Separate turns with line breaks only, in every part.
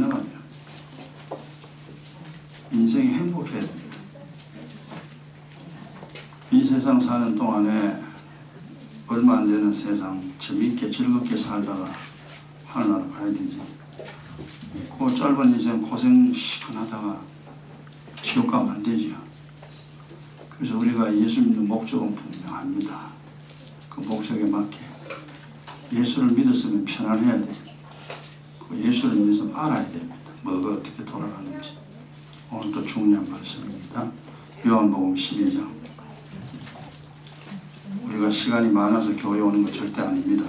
나가냐. 인생이 행복해야 됩니다. 이 세상 사는 동안에 얼마 안 되는 세상 재미있게 즐겁게 살다가 하늘나라 가야 되지. 그 짧은 인생 고생 시큰하다가 지옥 가면 안 되지요. 그래서 우리가 예수 믿는 목적은 분명합니다. 그 목적에 맞게 예수를 믿었으면 편안해야 돼. 그 예수를 믿으면 알아야 됩니다. 뭐가 어떻게 돌아가는지. 오늘도 중요한 말씀입니다. 요한복음 12장. 우리가 시간이 많아서 교회 오는 거 절대 아닙니다.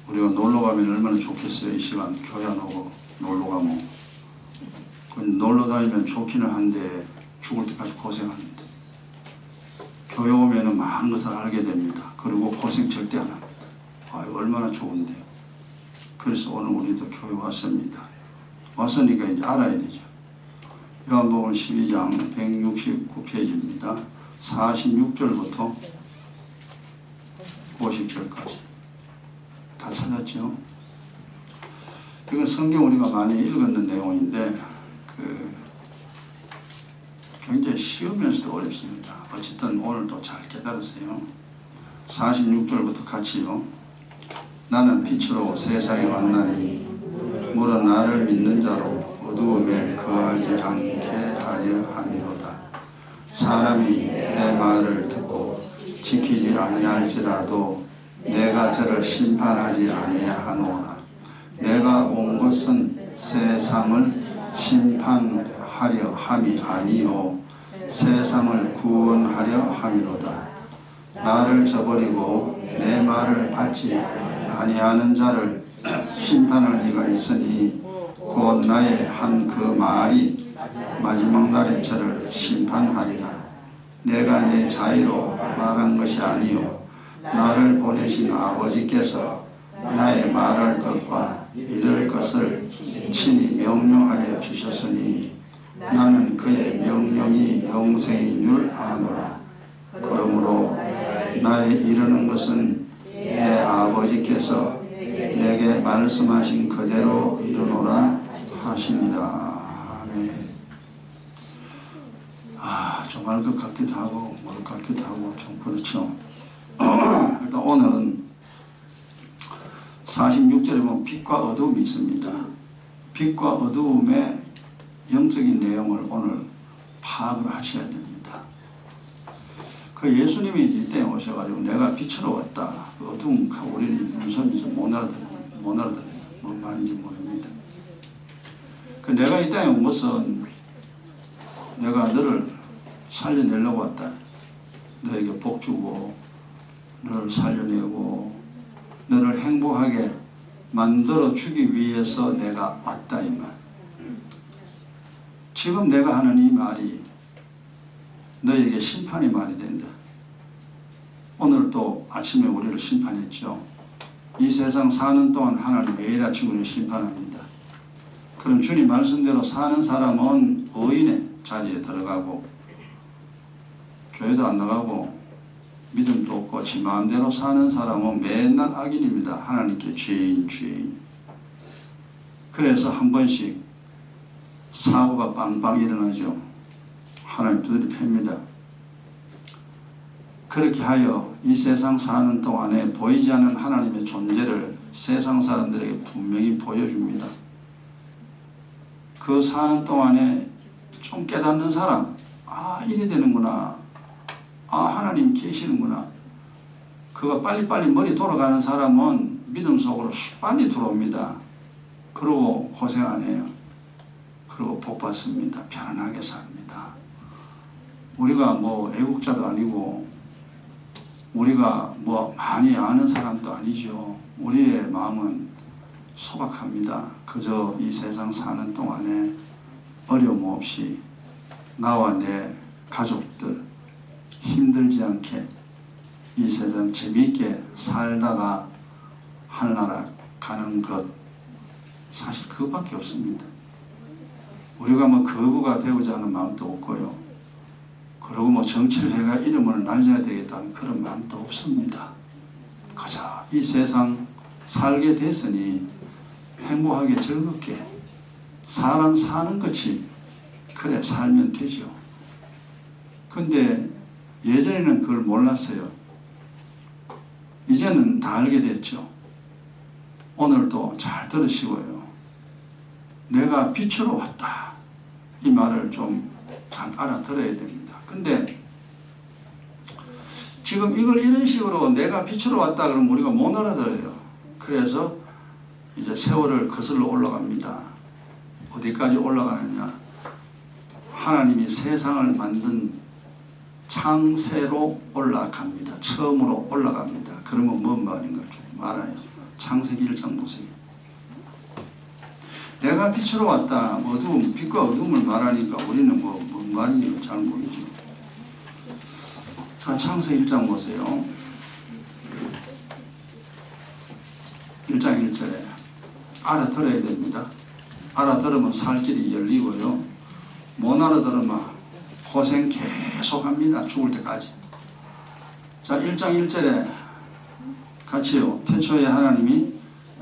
우리가 놀러 가면 얼마나 좋겠어요. 이 시간 교회 안 오고 놀러 가면. 놀러 다니면 좋기는 한데 죽을 때까지 고생합니다. 교회 오면 많은 것을 알게 됩니다. 그리고 고생 절대 안 합니다. 얼마나 좋은데. 그래서 오늘 우리도 교회 왔습니다. 왔으니까 이제 알아야 되죠. 요한복음 12장 169페이지입니다. 46절부터 50절까지 다 찾았죠. 이건 성경 우리가 많이 읽었는 내용인데 굉장히 쉬우면서도 어렵습니다. 어쨌든 오늘도 잘 깨달았어요. 46절부터 같이요. 나는 빛으로 세상에 왔나니 물은 나를 믿는 자로 어두움에 거하지 않게 하려 함이로다. 사람이 내 말을 듣고 지키지 아니할지라도 내가 저를 심판하지 아니하노라. 내가 온 것은 세상을 심판하려 함이 아니요 세상을 구원하려 함이로다. 나를 저버리고 내 말을 받지 아니하는 자를 심판할 리가 있으니 곧 나의 한 그 말이 마지막 날에 저를 심판하리라. 내가 내 자의로 말한 것이 아니요 나를 보내신 아버지께서 나의 말할 것과 이를 것을 친히 명령하여 주셨으니 나는 그의 명령이 영생인 줄 아노라. 그러므로 나의 이르는 것은 내 아버지께서 내게 말씀하신 그대로 이르노라 하시니라. 아멘. 좀 알 것 같기도 하고 모를 것 같기도 하고 좀 그렇죠. 일단 오늘은 46절에 보면 빛과 어두움이 있습니다. 빛과 어두움의 영적인 내용을 오늘 파악을 하셔야 됩니다. 그 예수님이 이 땅에 오셔가지고 내가 빛으로 왔다. 어두움하고 우리는 무슨 못 알아들어요. 뭔 말인지 모릅니다. 그 내가 이 땅에 온 것은 내가 너를 살려내려고 왔다. 너에게 복 주고 너를 살려내고 너를 행복하게 만들어 주기 위해서 내가 왔다 이 말. 지금 내가 하는 이 말이 너에게 심판이 말이 된다. 오늘 또 아침에 우리를 심판했죠. 이 세상 사는 동안 하나님 매일 아침 우리를 심판합니다. 그럼 주님 말씀대로 사는 사람은 의인의 자리에 들어가고 교회도 안 나가고 믿음도 없고 지 마음대로 사는 사람은 맨날 악인입니다. 하나님께 죄인. 그래서 한 번씩 사고가 빵빵 일어나죠. 하나님 두드려 팹니다. 그렇게 하여 이 세상 사는 동안에 보이지 않는 하나님의 존재를 세상 사람들에게 분명히 보여줍니다. 그 사는 동안에 좀 깨닫는 사람, 이래 되는구나. 하나님 계시는구나. 그거 빨리빨리 머리 돌아가는 사람은 믿음 속으로 빨리 들어옵니다. 그러고 고생 안 해요. 그리고 복 받습니다. 편안하게 삽니다. 우리가 뭐 애국자도 아니고 우리가 뭐 많이 아는 사람도 아니죠. 우리의 마음은 소박합니다. 그저 이 세상 사는 동안에 어려움 없이 나와 내 가족들 힘들지 않게 이 세상 재미있게 살다가 하늘나라 가는 것, 사실 그것밖에 없습니다. 우리가 뭐 거부가 되고자 하는 마음도 없고요. 그리고 뭐 정치를 해가 이름을 날려야 되겠다는 그런 마음도 없습니다. 가자 이 세상 살게 됐으니 행복하게 즐겁게 사람 사는 것이 그래 살면 되죠. 근데 예전에는 그걸 몰랐어요. 이제는 다 알게 됐죠. 오늘도 잘 들으시고요. 내가 빛으로 왔다. 이 말을 좀 잘 알아들어야 됩니다. 근데 지금 이걸 이런 식으로 내가 빛으로 왔다 그러면 우리가 못 알아들어요. 그래서 이제 세월을 거슬러 올라갑니다. 어디까지 올라가느냐? 하나님이 세상을 만든 창세로 올라갑니다. 처음으로 올라갑니다. 그러면 뭔 말인가 좀 알아요. 창세기 1장 보세요. 내가 빛으로 왔다. 어두움, 빛과 어두움을 말하니까 우리는 뭔 말인지 잘 모르죠. 자, 창세기 1장 보세요. 1장 1절에 알아들어야 됩니다. 알아들으면 살 길이 열리고요. 못 알아들으면 고생 계속합니다. 죽을 때까지. 자, 1장 1절에 같이요. 태초에 하나님이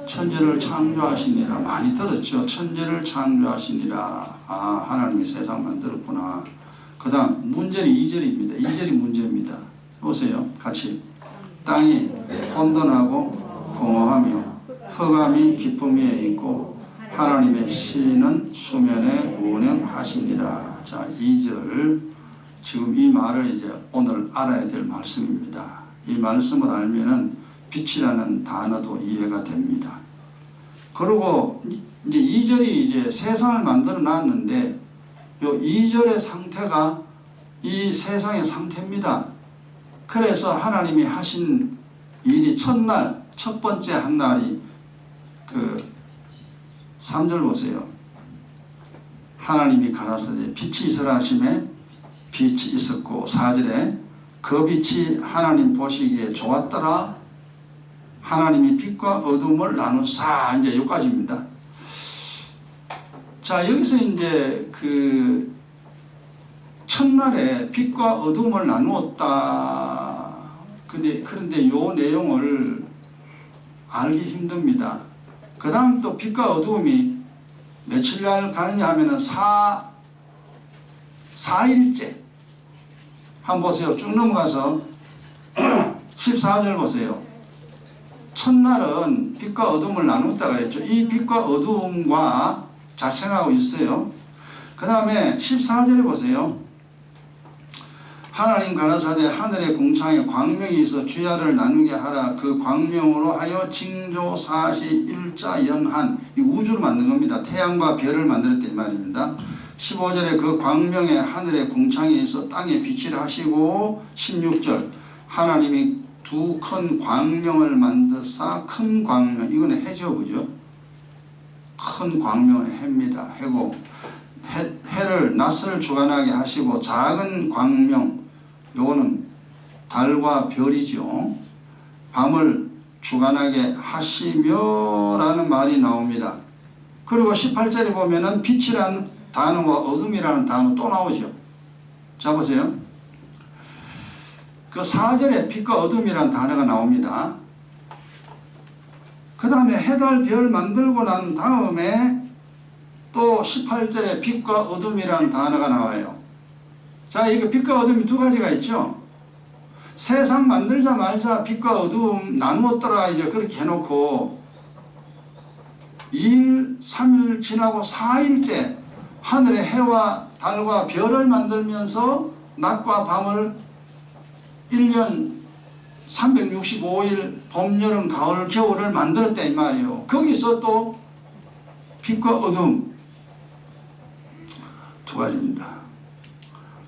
천지를 창조하시니라. 많이 들었죠. 천지를 창조하시니라. 아, 하나님이 세상 만들었구나. 그 다음 문제는 2절입니다. 2절이 문제입니다. 보세요. 같이. 땅이 혼돈하고 공허하며 흑암이 깊음 위에 있고 하나님의 시는 수면에 운행하시니라. 자, 2절. 지금 이 말을 이제 오늘 알아야 될 말씀입니다. 이 말씀을 알면은 빛이라는 단어도 이해가 됩니다. 그리고 이제 2절이 이제 세상을 만들어 놨는데 요 2절의 상태가 이 세상의 상태입니다. 그래서 하나님이 하신 일이 첫날, 첫 번째 한 날이 그 3절 보세요. 하나님이 가라사대 빛이 있으라 하심에 빛이 있었고 4절에 그 빛이 하나님 보시기에 좋았더라. 하나님이 빛과 어둠을 나누사. 이제 여기까지입니다. 자, 여기서 이제 그 첫날에 빛과 어둠을 나누었다. 그런데 요 내용을 알기 힘듭니다. 그 다음 또 빛과 어둠이 며칠날 가느냐 하면은 4일째. 한번 보세요. 쭉 넘어가서 14절 보세요. 첫날은 빛과 어둠을 나누었다 그랬죠. 이 빛과 어둠과 잘 생각하고 있어요. 그 다음에 14절에 보세요. 하나님 가라사대 하늘의 궁창에 광명이 있어 주야를 나누게 하라. 그 광명으로 하여 징조 사시 일자 연한 이 우주를 만든 겁니다. 태양과 별을 만들었단 말입니다. 15절에 그 광명에 하늘의 궁창이 있어 땅에 빛을 하시고 16절 하나님이 두 큰 광명을 만드사 큰 광명 이거는 해죠. 그죠? 큰 광명은 해입니다. 해고 해를 낮을 주관하게 하시고 작은 광명 요거는 달과 별이죠. 밤을 주관하게 하시며라는 말이 나옵니다. 그리고 18절에 보면은 빛이라는 단어와 어둠이라는 단어 또 나오죠. 자 보세요. 그 4절에 빛과 어둠이라는 단어가 나옵니다. 그 다음에 해달 별 만들고 난 다음에 또 18절에 빛과 어둠이라는 단어가 나와요. 자, 이게 빛과 어둠이 두 가지가 있죠. 세상 만들자마자 빛과 어둠 나누었더라 이제 그렇게 해놓고 2일, 3일 지나고 4일째 하늘의 해와 달과 별을 만들면서 낮과 밤을 1년 365일 봄, 여름, 가을, 겨울을 만들었다 이 말이에요. 거기서 또 빛과 어둠 두 가지입니다.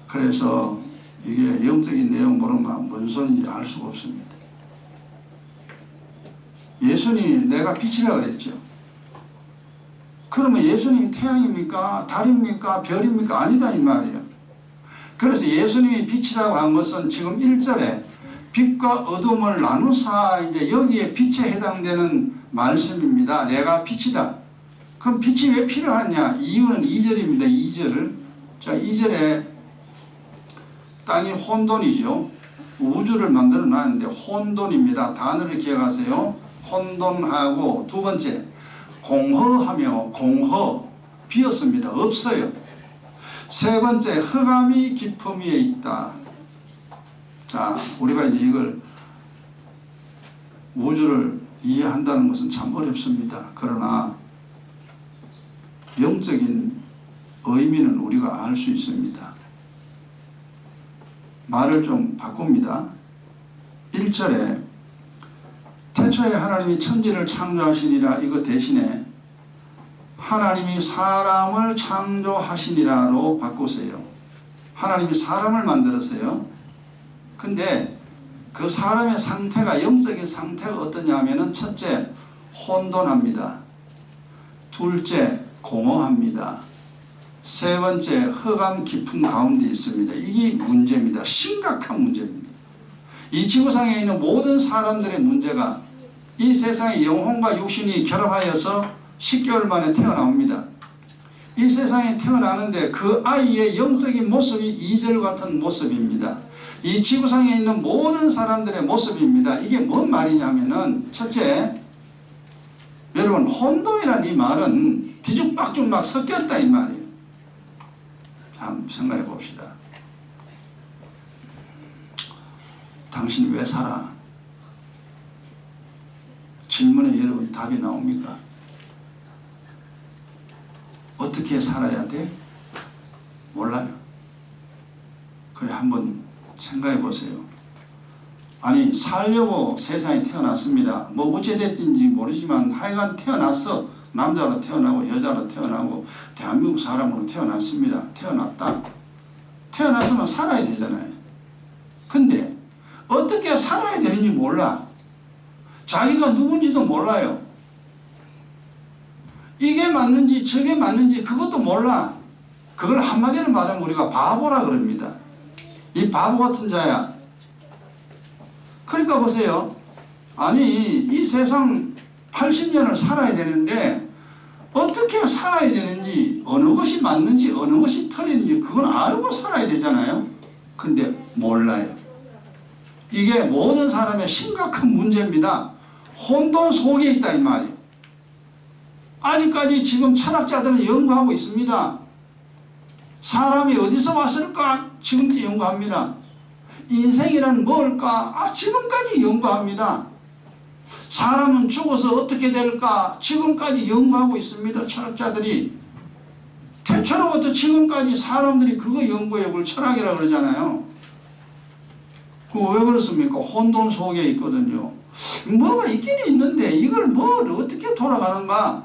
그래서 이게 영적인 내용 모르면 뭔 소리인지 알 수가 없습니다. 예수님이 내가 빛이라 그랬죠. 그러면 예수님이 태양입니까? 달입니까? 별입니까? 아니다 이 말이에요. 그래서 예수님이 빛이라고 한 것은 지금 1절에 빛과 어둠을 나누사 이제 여기에 빛에 해당되는 말씀입니다. 내가 빛이다. 그럼 빛이 왜 필요하냐? 이유는 2절입니다. 2절. 자, 2절에 땅이 혼돈이죠. 우주를 만들어 놨는데 혼돈입니다. 단어를 기억하세요. 혼돈하고 두 번째 공허하며 공허 비었습니다. 없어요. 세 번째, 흑암이 깊음 위에 있다. 자, 우리가 이제 이걸 우주를 이해한다는 것은 참 어렵습니다. 그러나 영적인 의미는 우리가 알 수 있습니다. 말을 좀 바꿉니다. 1절에 태초에 하나님이 천지를 창조하시니라, 이거 대신에 하나님이 사람을 창조하시니라로 바꾸세요. 하나님이 사람을 만들었어요. 근데 그 사람의 상태가, 영적인 상태가 어떠냐 하면은, 첫째, 혼돈합니다. 둘째, 공허합니다. 세 번째, 흑암 깊은 가운데 있습니다. 이게 문제입니다. 심각한 문제입니다. 이 지구상에 있는 모든 사람들의 문제가 이 세상의 영혼과 육신이 결합하여서 10개월 만에 태어나옵니다. 이 세상에 태어나는데 그 아이의 영적인 모습이 2절 같은 모습입니다. 이 지구상에 있는 모든 사람들의 모습입니다. 이게 뭔 말이냐면은, 첫째, 여러분, 혼돈이라는 이 말은 뒤죽박죽 막 섞였다 이 말이에요. 한번 생각해 봅시다. 당신 왜 살아? 질문에 여러분 답이 나옵니까? 어떻게 살아야 돼? 몰라요. 그래, 한번 생각해 보세요. 아니, 살려고 세상에 태어났습니다. 뭐 어찌됐든지 모르지만 하여간 태어났어. 남자로 태어나고 여자로 태어나고 대한민국 사람으로 태어났습니다. 태어났다. 태어났으면 살아야 되잖아요. 근데 어떻게 살아야 되는지 몰라. 자기가 누군지도 몰라요. 이게 맞는지 저게 맞는지 그것도 몰라. 그걸 한마디로 말하면 우리가 바보라 그럽니다. 이 바보 같은 자야. 그러니까 보세요. 아니, 이 세상 80년을 살아야 되는데 어떻게 살아야 되는지, 어느 것이 맞는지 어느 것이 틀린지 그건 알고 살아야 되잖아요. 근데 몰라요. 이게 모든 사람의 심각한 문제입니다. 혼돈 속에 있다 이 말이에요. 아직까지 지금 철학자들은 연구하고 있습니다. 사람이 어디서 왔을까? 지금도 연구합니다. 인생이란 뭘까? 지금까지 연구합니다. 사람은 죽어서 어떻게 될까? 지금까지 연구하고 있습니다. 철학자들이. 태초로부터 지금까지 사람들이 그거 연구해. 그걸 철학이라고 그러잖아요. 그거 왜 그렇습니까? 혼돈 속에 있거든요. 뭐가 있긴 있는데 이걸 뭘 어떻게 돌아가는가?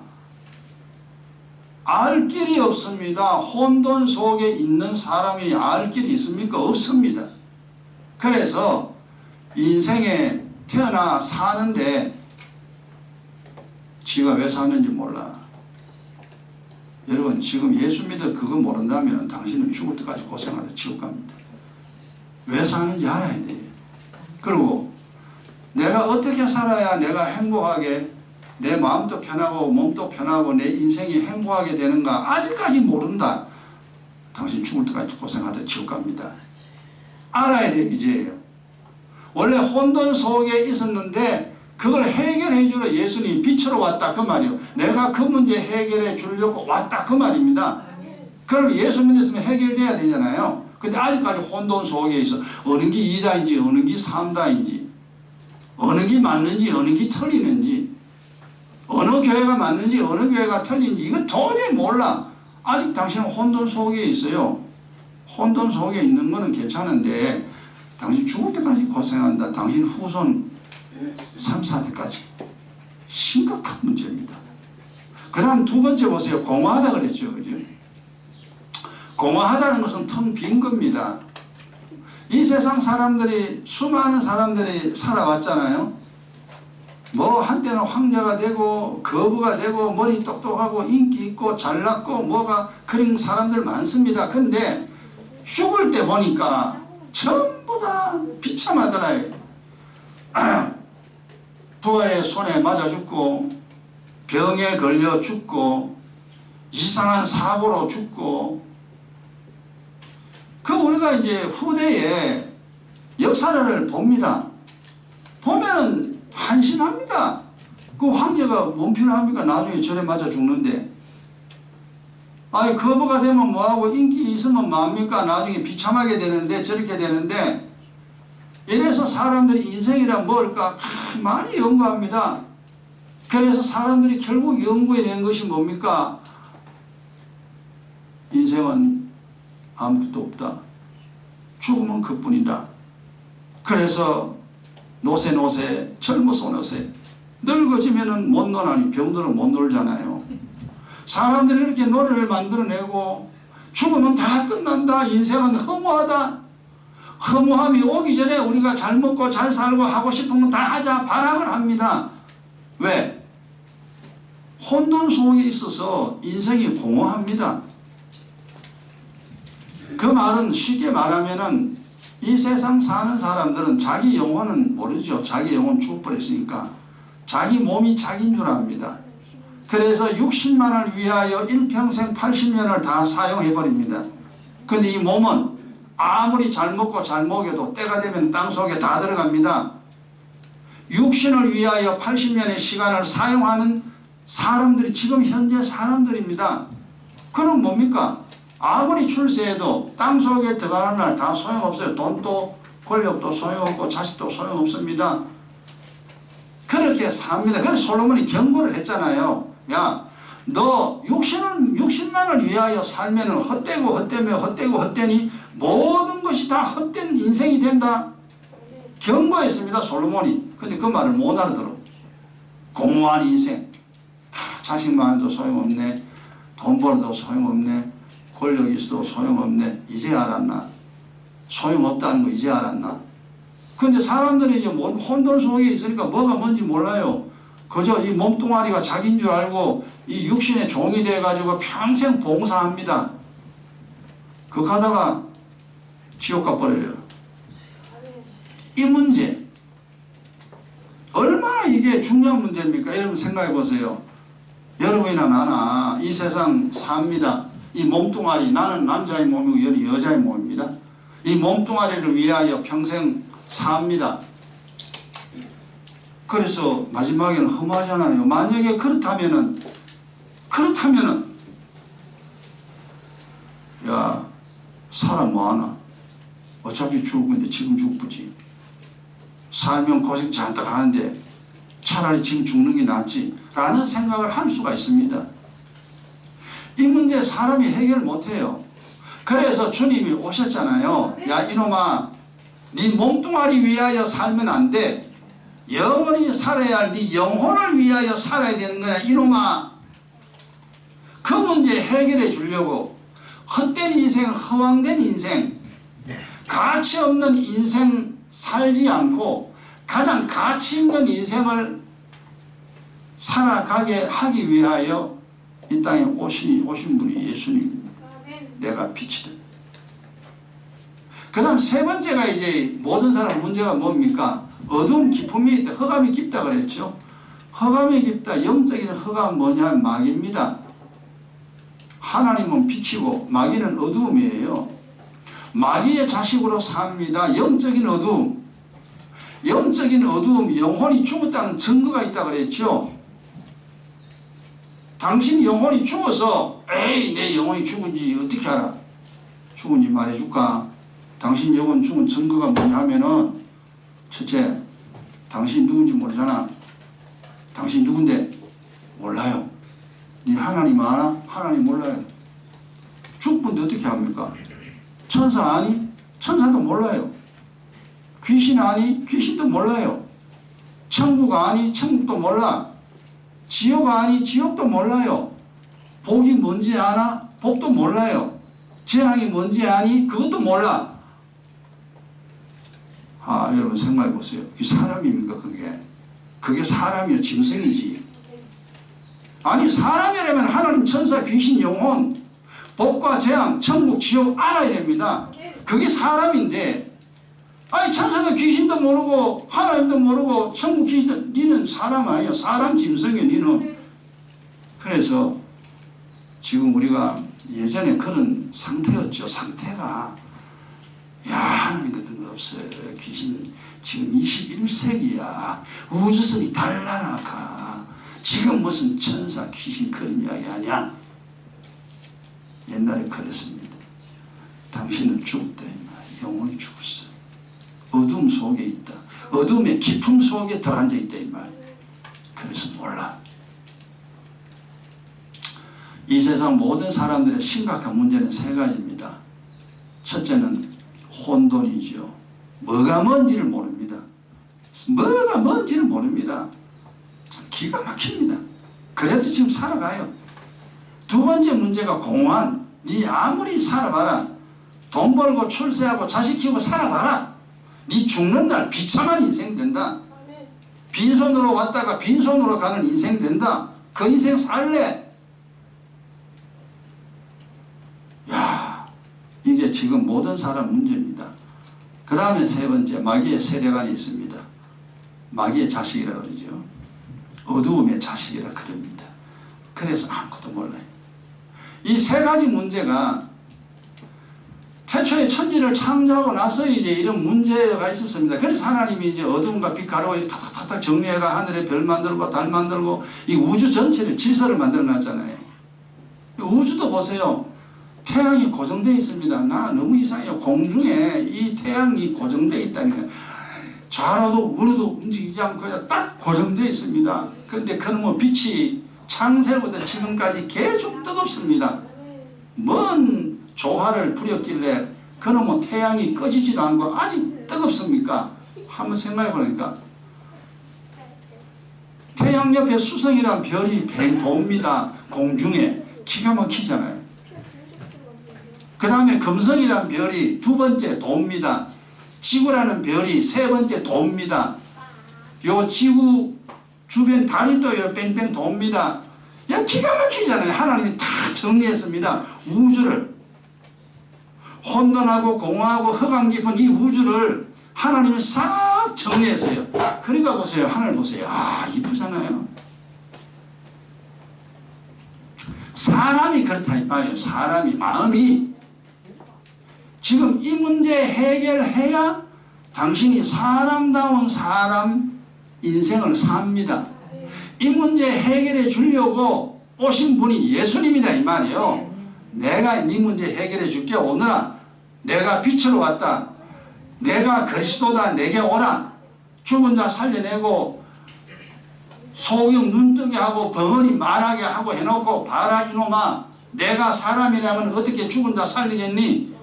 알 길이 없습니다. 혼돈 속에 있는 사람이 알 길이 있습니까? 없습니다. 그래서 인생에 태어나 사는데 지가 왜 사는지 몰라. 여러분, 지금 예수 믿어 그거 모른다면 당신은 죽을 때까지 고생하다 지옥 갑니다. 왜 사는지 알아야 돼요. 그리고 내가 어떻게 살아야 내가 행복하게, 내 마음도 편하고 몸도 편하고 내 인생이 행복하게 되는가 아직까지 모른다. 당신 죽을 때까지 고생하다 지옥 갑니다. 알아야 될 기제예요. 원래 혼돈 속에 있었는데 그걸 해결해 주러 예수님이 빛으로 왔다 그 말이에요. 내가 그 문제 해결해 주려고 왔다 그 말입니다. 그럼 예수 믿었으면 해결돼야 되잖아요. 근데 아직까지 혼돈 속에 있어. 어느 게 이다인지 어느 게 삼다인지, 어느 게 맞는지 어느 게 틀리는지, 어느 교회가 맞는지 어느 교회가 틀린지 이거 도저히 몰라. 아직 당신은 혼돈 속에 있어요. 혼돈 속에 있는 거는 괜찮은데 당신 죽을 때까지 고생한다. 당신 후손 3, 4대까지 심각한 문제입니다. 그 다음 두 번째 보세요. 공허하다 그랬죠. 그죠? 공허하다는 것은 텅 빈 겁니다. 이 세상 사람들이, 수많은 사람들이 살아왔잖아요. 뭐 한때는 황제가 되고 거부가 되고 머리 똑똑하고 인기 있고 잘났고 뭐가 그런 사람들 많습니다. 근데 죽을 때 보니까 전부 다 비참하더라요. 부하의 손에 맞아 죽고 병에 걸려 죽고 이상한 사고로 죽고. 그 우리가 이제 후대에 역사를 봅니다. 보면은 한심합니다. 그 황제가 뭔 필요합니까? 나중에 절에 맞아 죽는데. 아니 거부가 되면 뭐하고 인기 있으면 뭐합니까? 나중에 비참하게 되는데 저렇게 되는데. 이래서 사람들이 인생이란 뭘까? 많이 연구합니다. 그래서 사람들이 결국 연구해낸 것이 뭡니까? 인생은 아무것도 없다. 죽음은 그뿐이다. 그래서 노세 젊어서 노세 늙어지면은 못 노나니 병들은 못 놀잖아요. 사람들이 이렇게 노래를 만들어내고 죽으면 다 끝난다. 인생은 허무하다. 허무함이 오기 전에 우리가 잘 먹고 잘 살고 하고 싶은 건 다 하자 발악을 합니다. 왜? 혼돈 속에 있어서 인생이 공허합니다. 그 말은 쉽게 말하면은 이 세상 사는 사람들은 자기 영혼은 모르죠. 자기 영혼 죽어버렸으니까 자기 몸이 자기인 줄 압니다. 그래서 60만을 위하여 일평생 80년을 다 사용해버립니다. 근데 이 몸은 아무리 잘 먹고 잘 먹여도 때가 되면 땅속에 다 들어갑니다. 육신을 위하여 80년의 시간을 사용하는 사람들이 지금 현재 사람들입니다. 그럼 뭡니까? 아무리 출세해도 땅속에 들어가는 날 다 소용없어요. 돈도 권력도 소용없고 자식도 소용없습니다. 그렇게 삽니다. 그래서 솔로몬이 경고를 했잖아요. 야, 너 60만을 위하여 살면은 헛되니 모든 것이 다 헛된 인생이 된다. 경고했습니다. 솔로몬이. 근데 그 말을 못 알아들어. 공허한 인생. 자식 많아도 소용없네. 돈 벌어도 소용없네. 권력이 있어도 소용없네. 이제 알았나? 소용없다는 거 이제 알았나? 근데 사람들이 이제 혼돈 속에 있으니까 뭐가 뭔지 몰라요. 그저 이 몸뚱아리가 자기인 줄 알고 이 육신의 종이 돼가지고 평생 봉사합니다. 그거 하다가 지옥 가버려요. 이 문제 얼마나 이게 중요한 문제입니까? 여러분 생각해 보세요. 여러분이나 나나 이 세상 삽니다. 이 몸뚱아리, 나는 남자의 몸이고 얘는 여자의 몸입니다. 이 몸뚱아리를 위하여 평생 삽니다. 그래서 마지막에는 험하잖아요. 만약에 그렇다면은 야, 살아 뭐하나? 어차피 죽을 건데 지금 죽지. 살면 고생 잔뜩 하는데 차라리 지금 죽는 게 낫지 라는 생각을 할 수가 있습니다. 이 문제 사람이 해결 못해요. 그래서 주님이 오셨잖아요. 야 이놈아, 네 몸뚱아리 위하여 살면 안 돼. 영원히 살아야 할 네 영혼을 위하여 살아야 되는 거야 이놈아. 그 문제 해결해 주려고 헛된 인생, 허황된 인생, 가치 없는 인생 살지 않고 가장 가치 있는 인생을 살아가게 하기 위하여 이 땅에 오신 분이 예수님입니다. 내가 빛이다. 그 다음 세 번째가 이제 모든 사람 문제가 뭡니까? 어두운 기품이 있다. 허감이 깊다 그랬죠. 허감이 깊다. 영적인 허감 뭐냐? 마귀입니다. 하나님은 빛이고 마귀는 어두움이에요. 마귀의 자식으로 삽니다. 영적인 어두움. 영적인 어두움, 영혼이 죽었다는 증거가 있다 그랬죠. 당신 영혼이 죽어서 에이 내 영혼이 죽은지 어떻게 알아? 죽은지 말해줄까? 당신 영혼 죽은 증거가 뭐냐 하면은 첫째, 당신 누군지 모르잖아. 당신 누군데? 몰라요. 네 하나님 알아? 하나님 몰라요. 죽은데 어떻게 합니까? 천사 아니? 천사도 몰라요. 귀신 아니? 귀신도 몰라요. 천국 아니? 천국도 몰라. 지옥 아니? 지옥도 몰라요. 복이 뭔지 아나? 복도 몰라요. 재앙이 뭔지 아니? 그것도 몰라. 아, 여러분 생각해 보세요. 이 사람입니까 그게? 그게 사람이요 짐승이지. 아니 사람이라면 하나님, 천사, 귀신, 영혼, 복과 재앙, 천국, 지옥 알아야 됩니다. 그게 사람인데 아니 천사도 귀신도 모르고 하나님도 모르고 천국 귀신도, 니는 사람 아니야. 사람 짐승이야 니는. 그래서 지금 우리가 예전에 그런 상태였죠. 상태가 야 하나님 같은 거 없어요. 귀신 지금 21세기야. 우주선이 달나라가 지금 무슨 천사 귀신 그런 이야기 아니야. 옛날에 그랬습니다. 당신은 죽었다 이 말이야. 영원히 죽었어. 어둠 속에 있다. 어둠의 깊음 속에 들어앉아 있다 이 말이야. 그래서 몰라. 이 세상 모든 사람들의 심각한 문제는 세 가지입니다. 첫째는 혼돈이죠. 뭐가 뭔지를 모릅니다. 뭐가 뭔지를 모릅니다. 기가 막힙니다. 그래도 지금 살아가요. 두 번째 문제가 공허한. 네 아무리 살아봐라. 돈 벌고 출세하고 자식 키우고 살아봐라. 네 죽는 날 비참한 인생 된다. 빈손으로 왔다가 빈손으로 가는 인생 된다. 그 인생 살래. 야, 이게 지금 모든 사람 문제입니다. 그 다음에 세 번째, 마귀의 세력안이 있습니다. 마귀의 자식이라 그러죠. 어두움의 자식이라 그럽니다. 그래서 아무것도 몰라요. 이 세 가지 문제가 태초에 천지를 창조하고 나서 이제 이런 문제가 있었습니다. 그래서 하나님이 이제 어둠과 빛 가루가 이렇게 탁탁탁 정리해가 하늘에 별 만들고 달 만들고 이 우주 전체를 질서를 만들어 놨잖아요. 우주도 보세요. 태양이 고정되어 있습니다. 나 너무 이상해요. 공중에 이 태양이 고정되어 있다니까. 좌로도 우로도 움직이지 않고 그냥 딱 고정되어 있습니다. 그런데 그놈의 빛이 창세부터 지금까지 계속 뜨겁습니다. 뭔 조화를 부렸길래 그놈의 태양이 꺼지지도 않고 아직 뜨겁습니까? 한번 생각해 보니까 태양 옆에 수성이란 별이 돕니다. 공중에. 기가 막히잖아요. 그 다음에 금성이란 별이 두 번째 돕니다. 지구라는 별이 세 번째 돕니다. 요 지구 주변 달이 또 뺑뺑 돕니다. 야, 기가 막히잖아요. 하나님이 다 정리했습니다. 우주를. 혼돈하고 공허하고 흑암 깊은 이 우주를 하나님이 싹 정리했어요. 그러니까 보세요. 하늘 보세요. 아, 이쁘잖아요. 사람이 그렇다 이 말이에요. 사람이 마음이 지금 이 문제 해결해야 당신이 사람다운 사람 인생을 삽니다. 이 문제 해결해 주려고 오신 분이 예수님이다 이 말이에요. 내가 네 문제 해결해 줄게. 오늘아 내가 빛으로 왔다. 내가 그리스도다. 내게 오라. 죽은 자 살려내고 소경 눈뜨게 하고 벙어리 말하게 하고 해놓고 봐라 이놈아. 내가 사람이라면 어떻게 죽은 자 살리겠니?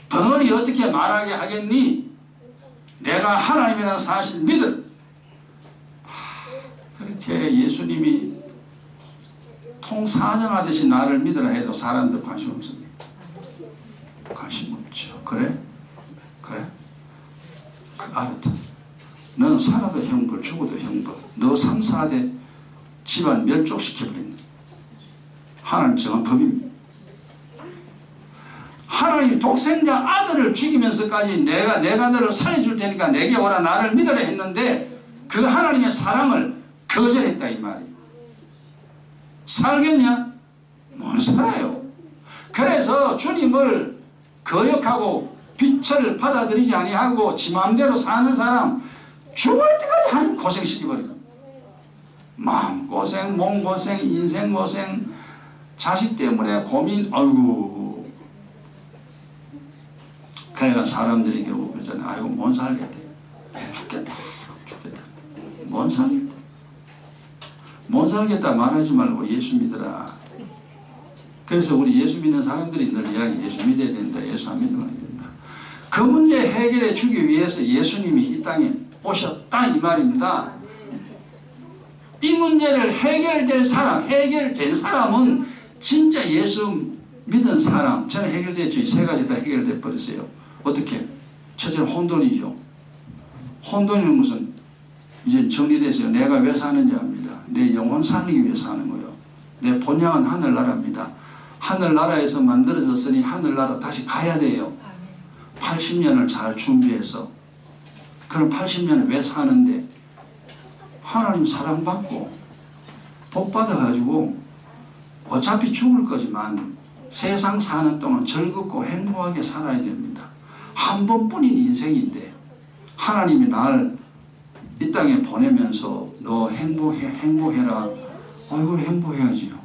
벙어리 어떻게 말하게 하겠니? 내가 하나님이라는 사실 믿을. 그렇게 예수님이 통사정하듯이 나를 믿으라 해도 사람들 관심 없습니다. 관심 없죠. 그래? 그래? 알았다. 너는 살아도 형벌, 죽어도 형벌. 너 3, 4대 집안 멸족시켜버린다. 하나님 정한 법입니다. 하나님 독생자 아들을 죽이면서까지 내가 너를 살려줄 테니까 내게 오라 나를 믿으라 했는데 그 하나님의 사랑을 거절했다 이 말이에요. 살겠냐? 못 살아요. 그래서 주님을 거역하고 빛을 받아들이지 아니하고 지 마음대로 사는 사람 죽을 때까지 하나님 고생시켜버려요. 마음고생, 몸고생, 인생고생, 자식 때문에 고민, 아이고. 그러니까 사람들이 결국 그러잖아요. 아이고 못 살겠다. 죽겠다. 못 살겠다. 못 살겠다 말하지 말고 예수 믿으라. 그래서 우리 예수 믿는 사람들이 늘 이야기 예수 믿어야 된다. 예수 안 믿으면 안 된다. 그 문제 해결해 주기 위해서 예수님이 이 땅에 오셨다 이 말입니다. 이 문제를 해결된 사람은 진짜 예수 믿은 사람. 저는 해결됐죠. 이 세 가지 다 해결돼 버렸어요. 어떻게? 첫째는 혼돈이죠. 혼돈이는 무슨 이제 정리됐어요. 내가 왜 사는지 압니다. 내 영혼 살리기 위해 사는 거예요. 내 본향은 하늘나라입니다. 하늘나라에서 만들어졌으니 하늘나라 다시 가야 돼요. 80년을 잘 준비해서. 그럼 80년을 왜 사는데? 하나님 사랑받고 복 받아가지고 어차피 죽을 거지만 세상 사는 동안 즐겁고 행복하게 살아야 됩니다. 한 번뿐인 인생인데 하나님이 날 이 땅에 보내면서 너 행복해라. 이걸 행복해야지요.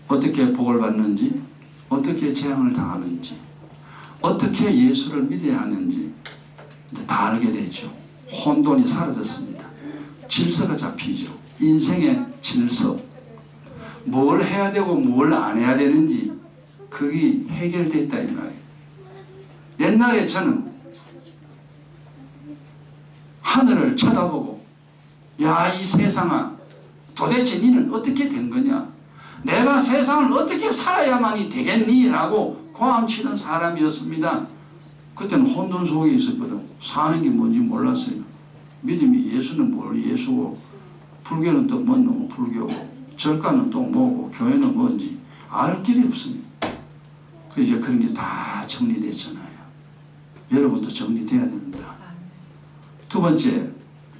어떻게 복을 받는지, 어떻게 재앙을 당하는지, 어떻게 예수를 믿어야 하는지 이제 다 알게 되죠. 혼돈이 사라졌습니다. 질서가 잡히죠. 인생의 질서, 뭘 해야 되고 뭘 안 해야 되는지 그게 해결됐다 이 말이에요. 옛날에 저는 하늘을 쳐다보고 야, 이 세상아, 도대체 니는 어떻게 된 거냐, 내가 세상을 어떻게 살아야만이 되겠니? 라고 고함치는 사람이었습니다. 그때는 혼돈 속에 있었거든. 사는 게 뭔지 몰랐어요. 믿음이 예수는 뭘 예수고, 불교는 또 뭔 놈의 불교고, 절가는 또 뭐고, 교회는 뭔지 알 길이 없습니다. 이제 그런 게 다 정리됐잖아요. 여러분도 정리돼야 됩니다. 두 번째,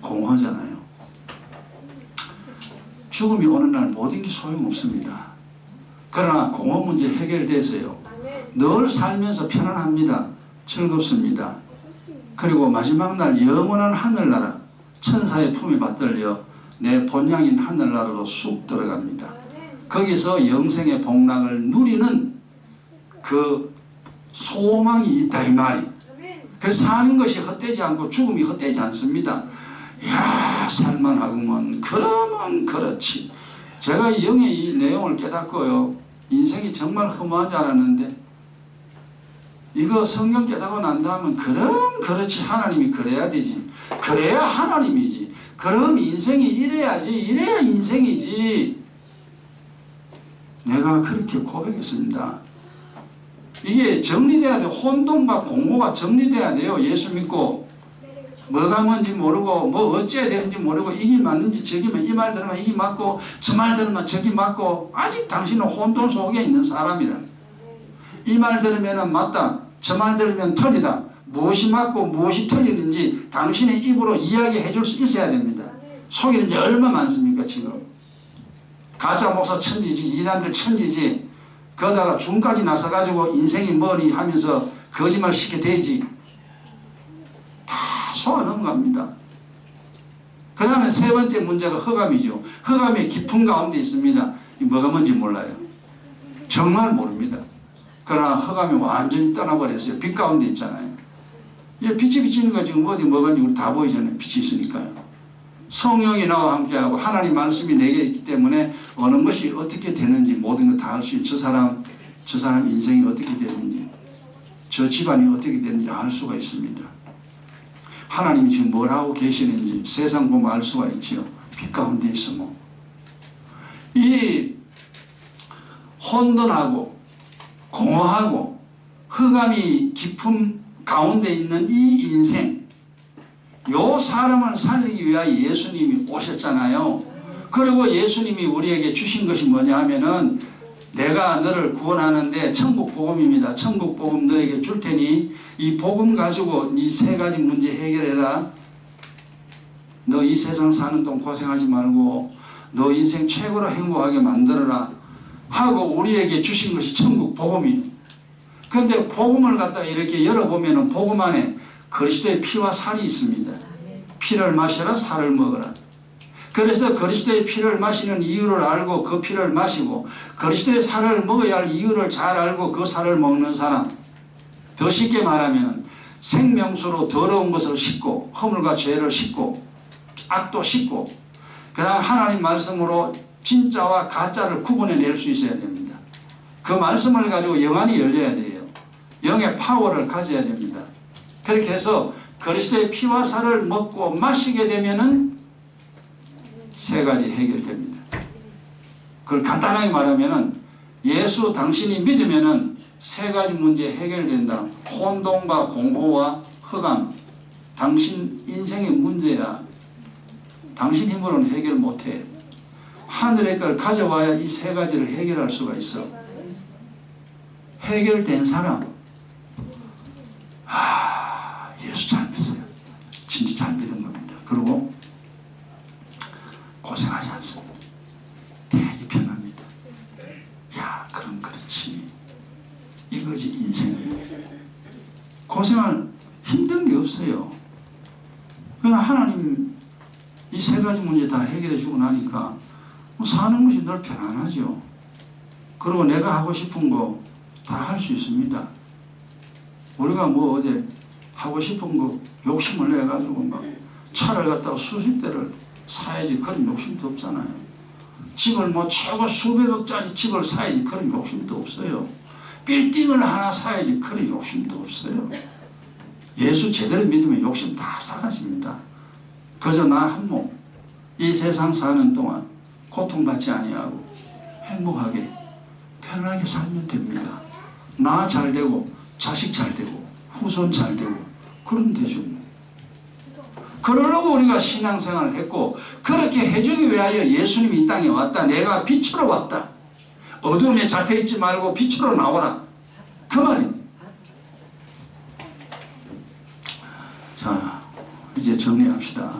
공허잖아요. 죽음이 오는 날 모든 게 소용없습니다. 그러나 공허 문제 해결돼서요, 늘 살면서 편안합니다. 즐겁습니다. 그리고 마지막 날 영원한 하늘나라, 천사의 품에 받들려 내 본향인 하늘나라로 쑥 들어갑니다. 거기서 영생의 복락을 누리는 그 소망이 있다 이 말이. 그래서 사는 것이 헛되지 않고 죽음이 헛되지 않습니다. 이야, 살만하구먼. 그러면 그렇지. 제가 영의 이 내용을 깨닫고요, 인생이 정말 허무한 줄 알았는데, 이거 성경 깨닫고 난 다음은 그럼 그렇지, 하나님이 그래야 되지, 그래야 하나님이지, 그럼 인생이 이래야지, 이래야 인생이지. 내가 그렇게 고백했습니다. 이게 정리돼야 돼요. 혼돈과 공허가 정리돼야 돼요. 예수 믿고 뭐가 뭔지 모르고 뭐 어찌해야 되는지 모르고 이게 맞는지 저기면 이 말 들으면 이게 맞고 저 말 들으면 저기 맞고, 아직 당신은 혼돈 속에 있는 사람이라. 이 말 들으면 맞다, 저 말 들으면 틀리다, 무엇이 맞고 무엇이 틀리는지 당신의 입으로 이야기해 줄 수 있어야 됩니다. 속에는 이제 얼마나 많습니까. 지금 가짜 목사 천지지, 이단들 천지지, 거다가 중까지 나서가지고 인생이 뭐니 하면서 거짓말 시켜 대지. 다 속아 넘어갑니다. 그 다음에 세 번째 문제가 허감이죠. 허감이 깊은 가운데 있습니다. 뭐가 뭔지 몰라요. 정말 모릅니다. 그러나 허감이 완전히 떠나버렸어요. 빛 가운데 있잖아요. 빛이 비치는 거 지금 어디 뭐가 우리 다 보이잖아요. 빛이 있으니까요. 성령이 나와 함께하고 하나님 말씀이 내게 있기 때문에 어느 것이 어떻게 되는지 모든 걸 다 알 수 있고, 저 사람 인생이 어떻게 되는지, 저 집안이 어떻게 되는지 알 수가 있습니다. 하나님이 지금 뭘 하고 계시는지 세상 보면 알 수가 있지요. 빛 가운데 있으면. 이 혼돈하고 공허하고 흑암이 깊은 가운데 있는 이 인생, 요 사람을 살리기 위하여 예수님이 오셨잖아요. 그리고 예수님이 우리에게 주신 것이 뭐냐 하면은, 내가 너를 구원하는데 천국 복음입니다. 천국 복음 너에게 줄 테니 이 복음 가지고 이 세 가지 문제 해결해라. 너 이 세상 사는 동안 고생하지 말고 너 인생 최고로 행복하게 만들어라 하고 우리에게 주신 것이 천국 복음이에요. 그런데 복음을 갖다가 이렇게 열어보면은 복음 안에 그리스도의 피와 살이 있습니다. 피를 마셔라, 살을 먹어라. 그래서 그리스도의 피를 마시는 이유를 알고 그 피를 마시고, 그리스도의 살을 먹어야 할 이유를 잘 알고 그 살을 먹는 사람, 더 쉽게 말하면 생명수로 더러운 것을 씻고, 허물과 죄를 씻고, 악도 씻고, 그 다음 하나님 말씀으로 진짜와 가짜를 구분해낼 수 있어야 됩니다. 그 말씀을 가지고 영안이 열려야 돼요. 영의 파워를 가져야 됩니다. 그렇게 해서 그리스도의 피와 살을 먹고 마시게 되면은 세 가지 해결됩니다. 그걸 간단하게 말하면은, 예수 당신이 믿으면은 세 가지 문제 해결된다. 혼돈과 공허와 흑암, 당신 인생의 문제야. 당신 힘으로는 해결 못해. 하늘의 걸 가져와야 이 세 가지를 해결할 수가 있어. 해결된 사람, 예수 잘 믿어요. 진짜 잘 믿은 겁니다. 그리고 고생하지 않습니다. 되게 편합니다. 야, 그럼 그렇지. 이거지 인생이. 고생할 힘든 게 없어요. 그냥 하나님 이 이 세 가지 문제 다 해결해 주고 나니까 뭐 사는 것이 늘 편안하죠. 그리고 내가 하고 싶은 거 다 할 수 있습니다. 우리가 뭐 어디 하고 싶은 거 욕심을 내가지고 막 차를 갖다가 수십 대를 사야지 그런 욕심도 없잖아요. 집을 뭐 최고 수백억짜리 집을 사야지 그런 욕심도 없어요. 빌딩을 하나 사야지 그런 욕심도 없어요. 예수 제대로 믿으면 욕심 다 사라집니다. 그저 나 한 몸 이 세상 사는 동안 고통받지 아니하고 행복하게 편하게 살면 됩니다. 나 잘 되고 자식 잘 되고 후손 잘 되고 그러면 되죠. 그러려고 우리가 신앙생활을 했고 그렇게 해주기 위하여 예수님이 이 땅에 왔다. 내가 빛으로 왔다. 어둠에 잡혀있지 말고 빛으로 나오라. 그 말입니다. 자, 이제 정리합시다.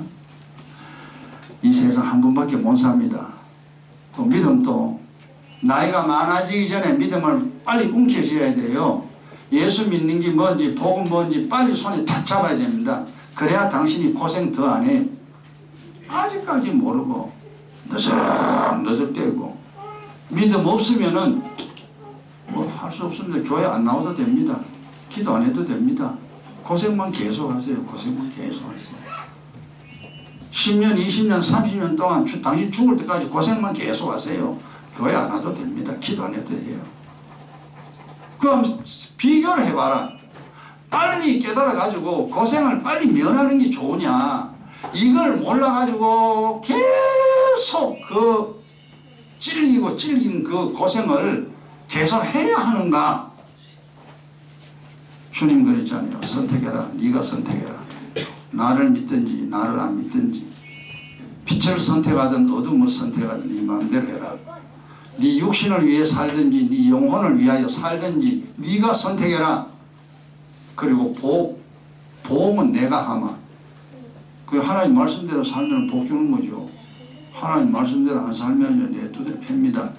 이 세상 한 번밖에 못 삽니다. 또 믿음도 나이가 많아지기 전에 믿음을 빨리 움켜쥐어야 돼요. 예수 믿는 게 뭔지 복음 뭔지 빨리 손에 탁 잡아야 됩니다. 그래야 당신이 고생 더 안 해. 아직까지 모르고 너적너적대고 믿음 없으면은 뭐 할 수 없습니다. 교회 안 나와도 됩니다. 기도 안 해도 됩니다. 고생만 계속 하세요. 고생만 계속 하세요. 10년, 20년, 30년 동안 당신 죽을 때까지 고생만 계속 하세요. 교회 안 와도 됩니다. 기도 안 해도 돼요. 그럼 비교를 해봐라. 빨리 깨달아가지고 고생을 빨리 면하는 게 좋으냐, 이걸 몰라가지고 계속 그 찔긴 그 고생을 계속 해야 하는가. 주님 그랬잖아요. 선택해라. 네가 선택해라. 나를 믿든지 나를 안 믿든지, 빛을 선택하든 어둠을 선택하든 네 마음대로 해라. 네 육신을 위해 살든지 네 영혼을 위하여 살든지 네가 선택해라. 그리고 보험은 내가 하마. 그 하나님 말씀대로 살면 복 주는 거죠. 하나님 말씀대로 안 살면 내 두드려 팹니다.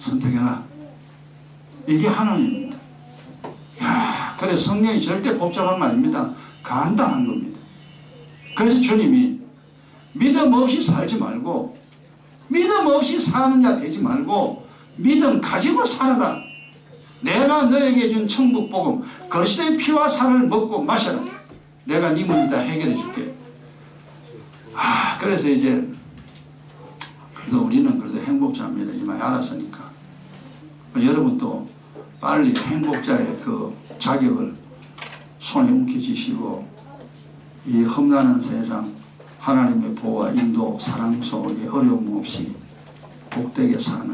선택해라. 이게 하나님입니다. 야, 그래 성경이 절대 복잡한 거 아닙니다. 간단한 겁니다. 그래서 주님이 믿음 없이 살지 말고, 믿음 없이 사는 자 되지 말고 믿음 가지고 살아라. 내가 너에게 준 천국 복음 그리스도의 피와 살을 먹고 마셔라. 내가 네 문제 다 해결해 줄게. 그래서 이제 그래도 우리는 그래도 행복자입니다. 이 말 알았으니까 여러분도 빨리 행복자의 그 자격을 손에 움켜쥐시고 이 험난한 세상 하나님의 보호와 인도 사랑 속에 어려움 없이 복되게 사는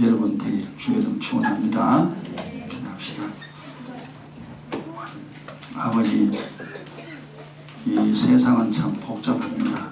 여러분 되길 주의 이름 축원합니다. 기도합시다. 아버지, 이 세상은 참 복잡합니다.